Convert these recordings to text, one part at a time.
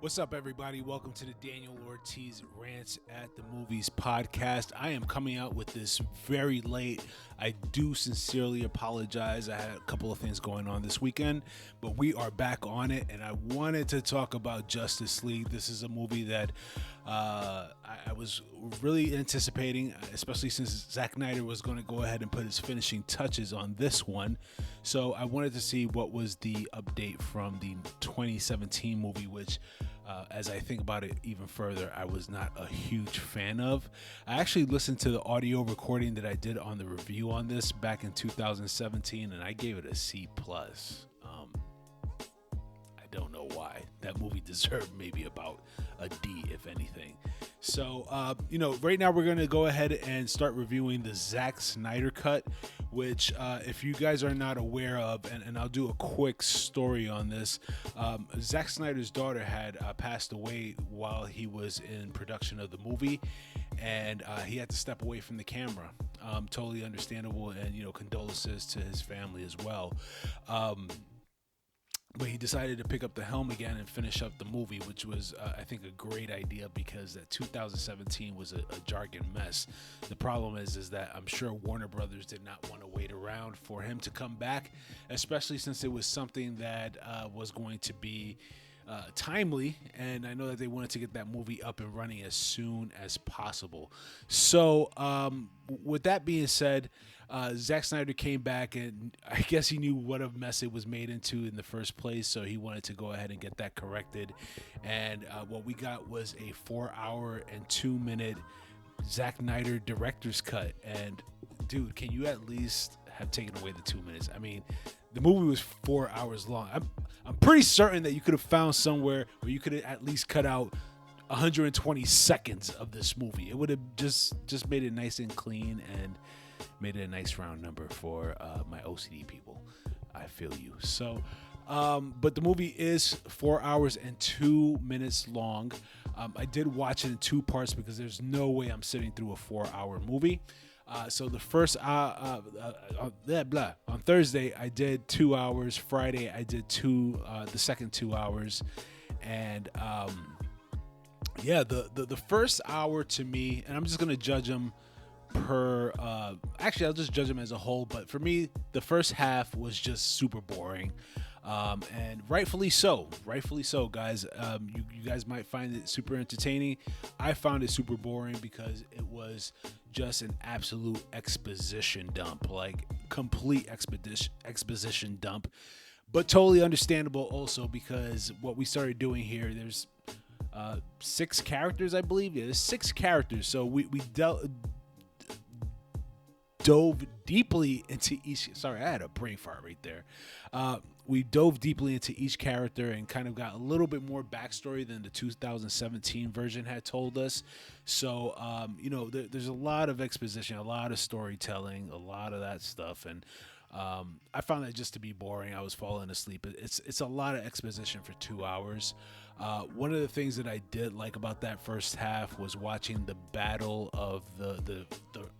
What's up, everybody? Welcome to the Daniel Ortiz Rants at the Movies podcast. I am coming out with this very late. I do sincerely apologize. I had a couple of things going on this weekend, but we are back on it, and I wanted to talk about Justice League. This is a movie that I was really anticipating, especially since Zack Snyder was going to go ahead and put his finishing touches on this one. So I wanted to see what was the update from the 2017 movie, which as I think about it even further, I was not a huge fan of. I actually listened to the audio recording that I did on the review on this back in 2017, and I gave it a C+. I don't know why. That movie deserved maybe about a D, if anything. So, right now we're going to go ahead and start reviewing the Zack Snyder cut, which if you guys are not aware of, and I'll do a quick story on this, Zack Snyder's daughter had passed away while he was in production of the movie, and he had to step away from the camera. Totally understandable, and, condolences to his family as well. But he decided to pick up the helm again and finish up the movie, which was, I think, a great idea because that 2017 was a jargon mess. The problem is that I'm sure Warner Brothers did not want to wait around for him to come back, especially since it was something that was going to be timely, and I know that they wanted to get that movie up and running as soon as possible. So, with that being said, Zack Snyder came back, and I guess he knew what a mess it was made into in the first place, so he wanted to go ahead and get that corrected. And what we got was a 4-hour and 2-minute Zack Snyder director's cut. And dude, can you at least have taken away the 2 minutes? I mean, the movie was 4 hours long. I'm pretty certain that you could have found somewhere where you could have at least cut out 120 seconds of this movie. It would have just made it nice and clean and made it a nice round number for my OCD people. I feel you. So, but the movie is 4 hours and 2 minutes long. I did watch it in two parts because there's no way I'm sitting through a 4-hour movie. So the first on Thursday I did 2 hours. Friday I did the second 2 hours, and the first hour to me, and I'm just gonna judge them per. Actually, I'll just judge them as a whole. But for me, the first half was just super boring. And rightfully so, guys. You guys might find it super entertaining. I found it super boring because it was just an absolute exposition dump, like complete exposition dump. But totally understandable also because what we started doing here, there's 6 characters, I believe. Yeah, there's 6 characters. So we dove deeply into each. Sorry, I had a brain fart right there. We dove deeply into each character and kind of got a little bit more backstory than the 2017 version had told us. So, there's a lot of exposition, a lot of storytelling, a lot of that stuff, and I found that just to be boring. I was falling asleep. It's a lot of exposition for 2 hours. One of the things that I did like about that first half was watching the battle of the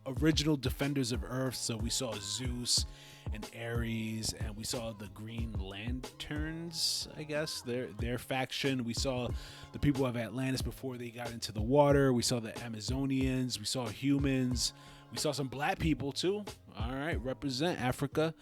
original Defenders of Earth. So we saw Zeus and Ares, and we saw the Green Lanterns, I guess, their faction. We saw the people of Atlantis before they got into the water. We saw the Amazonians. We saw humans. We saw some black people too. All right, represent Africa.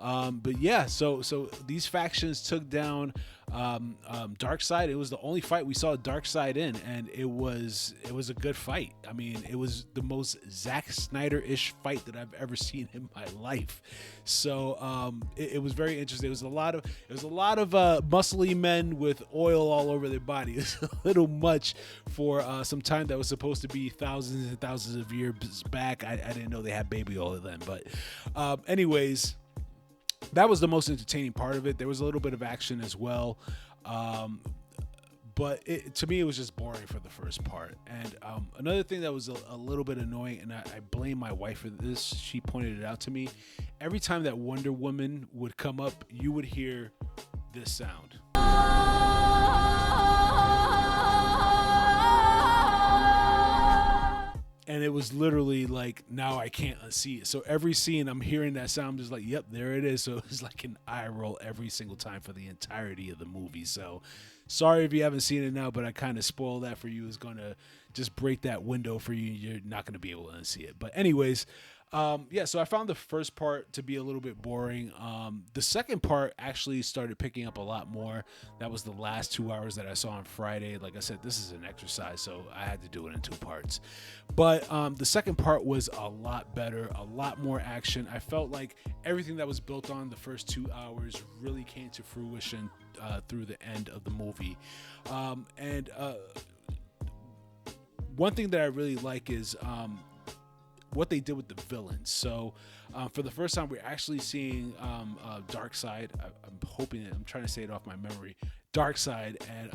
But yeah, so these factions took down Darkseid. It was the only fight we saw Darkseid in, and it was a good fight. I mean, it was the most Zack Snyder-ish fight that I've ever seen in my life. So it was very interesting. It was a lot of muscly men with oil all over their body. It's a little much for some time that was supposed to be thousands and thousands of years back. I didn't know they had baby oil then, but anyways. That was the most entertaining part of it. There was a little bit of action as well. But to me, it was just boring for the first part. And another thing that was a little bit annoying, and I blame my wife for this, she pointed it out to me. Every time that Wonder Woman would come up, you would hear this sound. And it was literally like, now I can't unsee it. So every scene I'm hearing that sound, I'm just like, yep, there it is. So it was like an eye roll every single time for the entirety of the movie. So Sorry if you haven't seen it now, but I kind of spoiled that for you. Is going to just break that window for you. You're not going to be able to see it. But anyways, yeah, so I found the first part to be a little bit boring. The second part actually started picking up a lot more. That was the last 2 hours that I saw on Friday. Like I said, this is an exercise, so I had to do it in 2 parts. But the second part was a lot better, a lot more action. I felt like everything that was built on the first 2 hours really came to fruition through the end of the movie. And one thing that I really like is what they did with the villains. So for the first time, we're actually seeing Darkseid. I'm trying to say it off my memory. Darkseid, and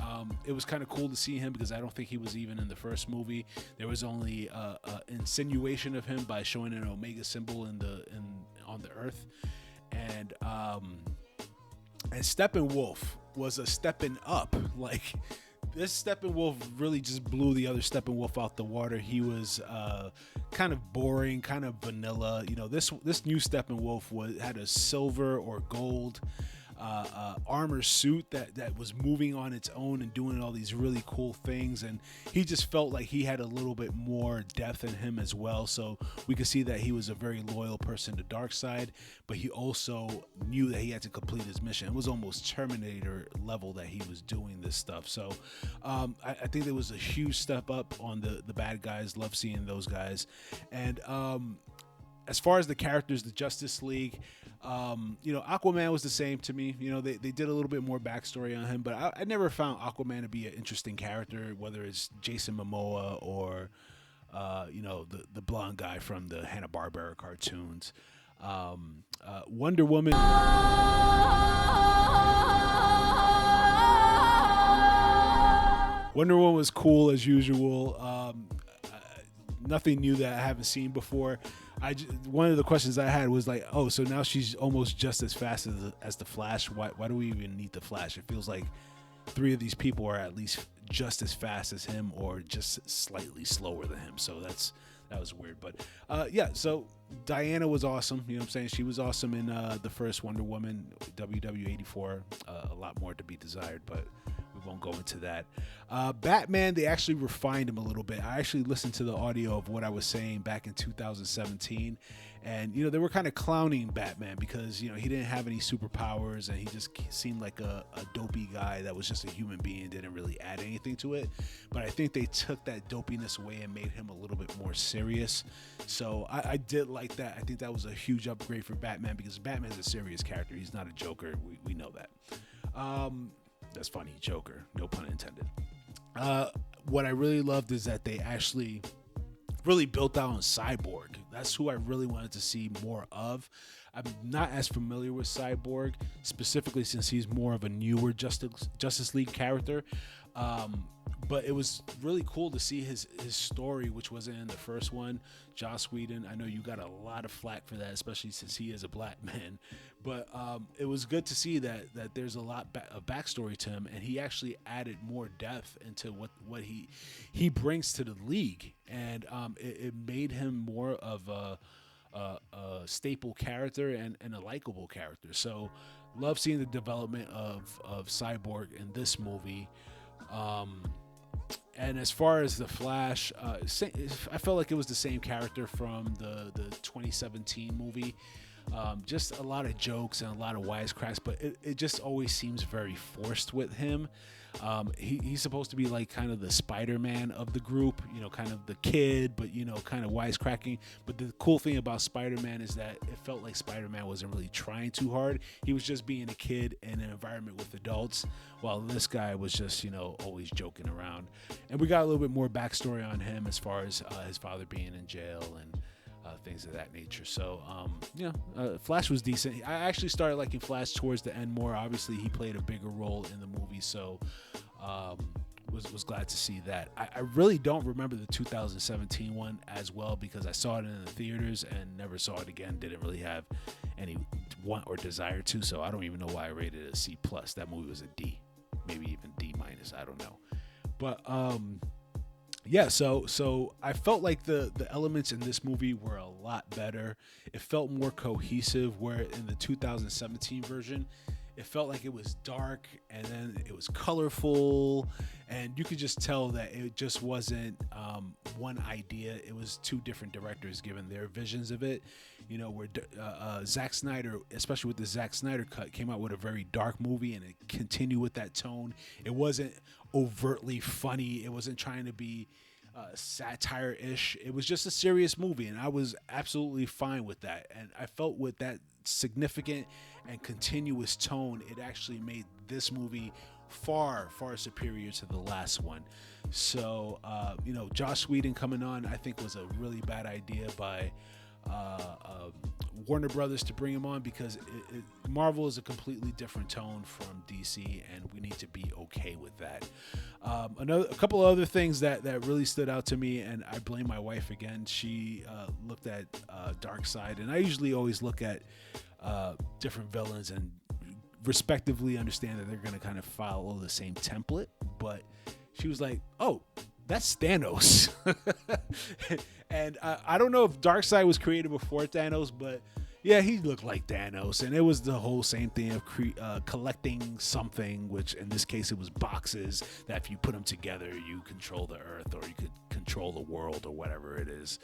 it was kind of cool to see him because I don't think he was even in the first movie. There was only an insinuation of him by showing an Omega symbol on the Earth, and Steppenwolf was a stepping up. Like, this Steppenwolf really just blew the other Steppenwolf out the water. He was kind of boring, kind of vanilla. You know, this new Steppenwolf had a silver or gold armor suit that was moving on its own and doing all these really cool things, and he just felt like he had a little bit more depth in him as well. So we could see that he was a very loyal person to Darkseid, but he also knew that he had to complete his mission. It was almost Terminator level that he was doing this stuff. So I think there was a huge step up on the bad guys. Love seeing those guys. And as far as the characters, the Justice League, Aquaman was the same to me. You know, they did a little bit more backstory on him, but I never found Aquaman to be an interesting character, whether it's Jason Momoa or, the blonde guy from the Hanna-Barbera cartoons. Wonder Woman. Wonder Woman was cool as usual. Nothing new that I haven't seen before. One of the questions I had was like, oh, so now she's almost just as fast as the Flash. Why do we even need the Flash? It feels like 3 of these people are at least just as fast as him or just slightly slower than him. So that was weird. But yeah, so Diana was awesome. You know what I'm saying? She was awesome in the first Wonder Woman, WW84. A lot more to be desired, but we won't go into that. Batman, they actually refined him a little bit. I actually listened to the audio of what I was saying back in 2017, and they were kind of clowning Batman because he didn't have any superpowers and he just seemed like a dopey guy that was just a human being and didn't really add anything to it. But I think they took that dopiness away and made him a little bit more serious. So I did like that. I think that was a huge upgrade for Batman because Batman's a serious character. He's not a Joker. We know that. That's funny, Joker, no pun intended. What I really loved is that they actually really built out on Cyborg. That's who I really wanted to see more of. I'm not as familiar with Cyborg, specifically since he's more of a newer Justice League character. But it was really cool to see his story, which wasn't in the first one. Joss Whedon, I know you got a lot of flack for that, especially since he is a black man. But it was good to see that there's a lot of backstory to him, and he actually added more depth into what he brings to the league, and it made him more of a staple character and a likable character. So love seeing the development of Cyborg in this movie. And as far as the Flash, I felt like it was the same character from the 2017 movie. Just a lot of jokes and a lot of wisecracks, but it just always seems very forced with him. He's supposed to be like kind of the Spider-Man of the group, kind of the kid, but kind of wisecracking. But the cool thing about Spider-Man is that it felt like Spider-Man wasn't really trying too hard. He was just being a kid in an environment with adults, while this guy was just always joking around. And we got a little bit more backstory on him as far as his father being in jail and things of that nature. So Flash was decent. I actually started liking Flash towards the end more. Obviously he played a bigger role in the movie, so was glad to see that. I really don't remember the 2017 one as well because I saw it in the theaters and never saw it again. Didn't really have any want or desire to, so I don't even know why I rated it a C+. That movie was a D, maybe even D-. I don't know. But yeah, so I felt like the elements in this movie were a lot better. It felt more cohesive, where in the 2017 version, it felt like it was dark, and then it was colorful, and you could just tell that it just wasn't one idea. It was two different directors giving their visions of it. You know, where Zack Snyder, especially with the Zack Snyder cut, came out with a very dark movie, and it continued with that tone. It wasn't overtly funny. It wasn't trying to be satire-ish. It was just a serious movie, and I was absolutely fine with that. And I felt with that significant and continuous tone, it actually made this movie far superior to the last one. So you know, Joss Whedon coming on, I think, was a really bad idea by Warner Brothers to bring him on, because Marvel is a completely different tone from DC, and we need to be okay with that. A couple of other things that really stood out to me, and I blame my wife again. She looked at Darkseid, and I usually always look at different villains and respectively understand that they're going to kind of follow the same template, but she was like, "Oh, that's Thanos." And I don't know if Darkseid was created before Thanos, but yeah, he looked like Thanos, and it was the whole same thing of collecting something, which in this case it was boxes that if you put them together, you control the earth, or you could control the world, or whatever it is.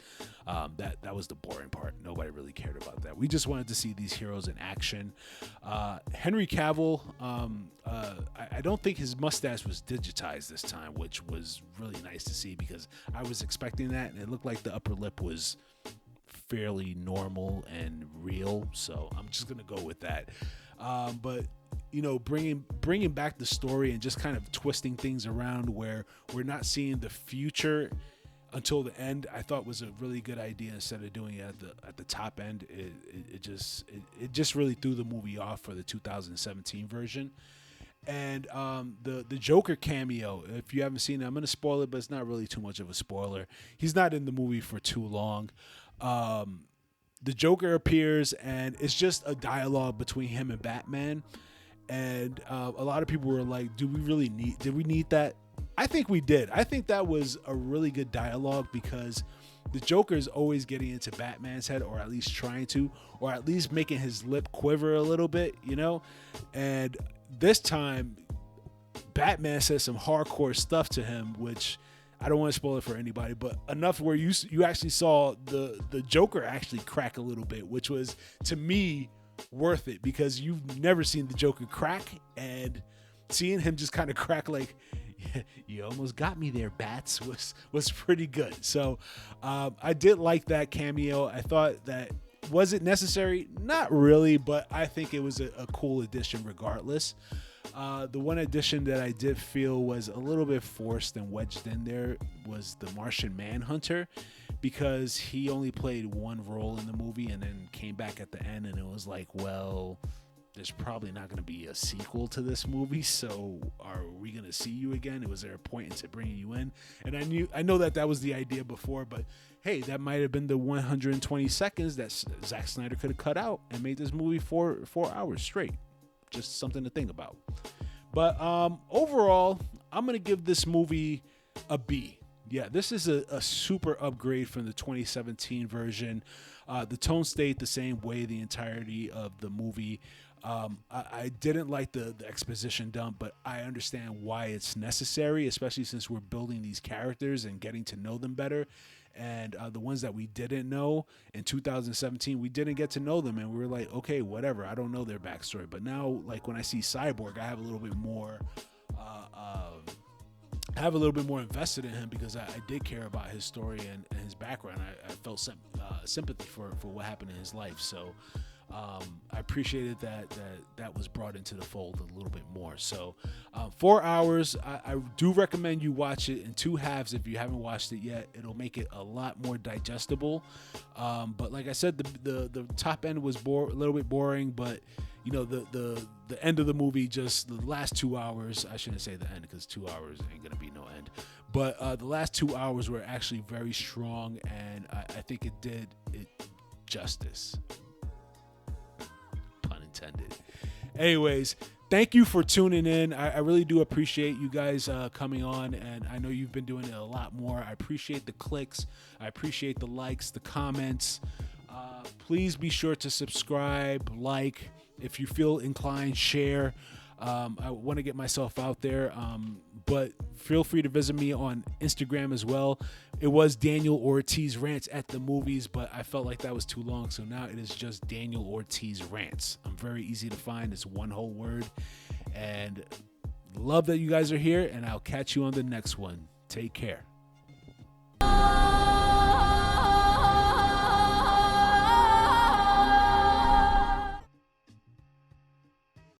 That was the boring part. Nobody really cared about that. We just wanted to see these heroes in action. Henry Cavill, I don't think his mustache was digitized this time, which was really nice to see, because I was expecting that, and it looked like the upper lip was fairly normal and real, so I'm just gonna go with that. But you know, bringing back the story and just kind of twisting things around where we're not seeing the future until the end, I thought was a really good idea. Instead of doing it at the top end, it just really threw the movie off for the 2017 version. And the Joker cameo, if you haven't seen it, I'm gonna spoil it, but it's not really too much of a spoiler. He's not in the movie for too long. The Joker appears, and it's just a dialogue between him and Batman. And a lot of people were like, did we need that? I think we did. I think that was a really good dialogue, because the Joker is always getting into Batman's head, or at least trying to, or at least making his lip quiver a little bit, you know? And this time, Batman says some hardcore stuff to him, which I don't want to spoil it for anybody, but enough where you actually saw the Joker actually crack a little bit, which was, to me, worth it, because you've never seen the Joker crack, and seeing him just kind of crack like, you almost got me there, Bats, was pretty good. So I did like that cameo. I thought that, was it necessary? Not really, but I think it was a cool addition regardless. The one addition that I did feel was a little bit forced and wedged in there was the Martian Manhunter, because he only played one role in the movie and then came back at the end, and it was like, well, there's probably not going to be a sequel to this movie, so are we going to see you again? Was there a point into bringing you in? And I know that was the idea before, but hey, that might have been the 120 seconds that Zack Snyder could have cut out and made this movie 4 hours straight. Just something to think about. But overall, I'm going to give this movie a B. Yeah, this is a super upgrade from the 2017 version. The tone stayed the same way the entirety of the movie. I didn't like the exposition dump, but I understand why it's necessary, especially since we're building these characters and getting to know them better. And the ones that we didn't know in 2017, we didn't get to know them, and we were like, okay, whatever, I don't know their backstory. But now, like, when I see Cyborg, I have a little bit more invested in him, because I did care about his story and his background. I felt sympathy for what happened in his life. So I appreciated that was brought into the fold a little bit more. So 4 hours, I do recommend you watch it in 2 halves if you haven't watched it yet. It'll make it a lot more digestible. But like I said, the top end was a little bit boring, but you know, the end of the movie, just the last 2 hours, I shouldn't say the end, because 2 hours ain't gonna be no end, but the last 2 hours were actually very strong, and I think it did it justice, pun intended. Anyways, thank you for tuning in. I really do appreciate you guys coming on, and I know you've been doing it a lot more. I appreciate the clicks, I appreciate the likes, the comments. Please be sure to subscribe, like, If you feel inclined, share. I want to get myself out there, but feel free to visit me on Instagram as well. It was Daniel Ortiz Rants at the Movies, but I felt like that was too long, so now it is just Daniel Ortiz Rants. I'm very easy to find. It's one whole word, and love that you guys are here, and I'll catch you on the next one. Take care.